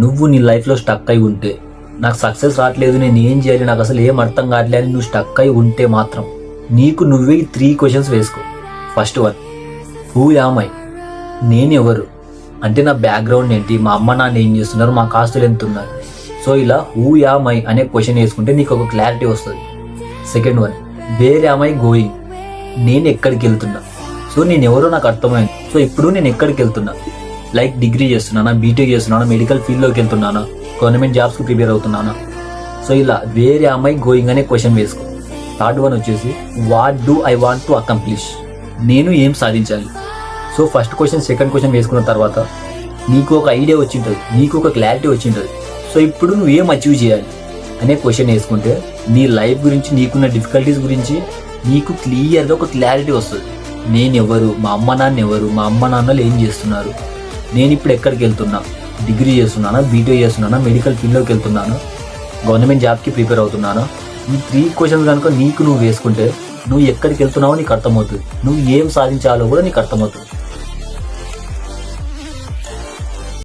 నువ్వు నీ లైఫ్లో స్టక్ అయి ఉంటే, నాకు సక్సెస్ రావట్లేదు, నేను ఏం చేయాలి, నాకు అసలు ఏం అర్థం కావట్లేదు, నువ్వు స్టక్ అయి ఉంటే మాత్రం నీకు నువ్వే 3 క్వశ్చన్స్ వేసుకో. First one, who am I? నేను ఎవరు? అంటే నా బ్యాక్గ్రౌండ్ ఏంటి, మా అమ్మ నాన్న ఏం చేస్తున్నారు, మా కాస్తులు ఎంత ఉన్నారు. సో ఇలా హూ యామ్ ఐ అనే క్వశ్చన్ వేసుకుంటే నీకు ఒక క్లారిటీ వస్తుంది. Second one, where am I going? నేను ఎక్కడికి వెళ్తున్నా? సో నేను ఎవరో నాకు అర్థమైంది. సో ఇప్పుడు నేను ఎక్కడికి వెళ్తున్నా, లైక్ డిగ్రీ చేస్తున్నానా, బీటెక్ చేస్తున్నానా, మెడికల్ ఫీల్డ్లోకి వెళ్తున్నానా, గవర్నమెంట్ జాబ్స్కి ప్రిపేర్ అవుతున్నానా. సో ఇలా వేర్ యామ్ ఐ గోయింగ్ అనే క్వశ్చన్ వేసుకో. థర్డ్ వన్ వచ్చేసి what do I want to accomplish? నేను ఏం సాధించాలి? So first question second question వేసుకున్న తర్వాత నీకు ఒక ఐడియా వచ్చి ఉంటుంది, నీకు ఒక క్లారిటీ వచ్చి ఉంటుంది. సో ఇప్పుడు నువ్వు ఏం అచీవ్ చేయాలి అనే క్వశ్చన్ వేసుకుంటే నీ లైఫ్ గురించి, నీకున్న డిఫికల్టీస్ గురించి నీకు క్లియర్గా ఒక క్లారిటీ వస్తుంది. నేను ఎవరు, మా అమ్మ నాన్న ఎవరు, మా అమ్మ నాన్నలు ఏం చేస్తున్నారు, నేను ఇప్పుడు ఎక్కడికి వెళ్తున్నా, డిగ్రీ చేస్తున్నానా, బీటెక్ చేస్తున్నానా, మెడికల్ ఫీల్డ్లోకి వెళ్తున్నాను, గవర్నమెంట్ జాబ్కి ప్రిపేర్ అవుతున్నాను. ఈ 3 క్వశ్చన్స్ కనుక నీకు నువ్వు వేసుకుంటే నువ్వు ఎక్కడికి వెళ్తున్నావో నీకు అర్థమవుతుంది, నువ్వు ఏం సాధించాలో కూడా నీకు అర్థమవుతుంది.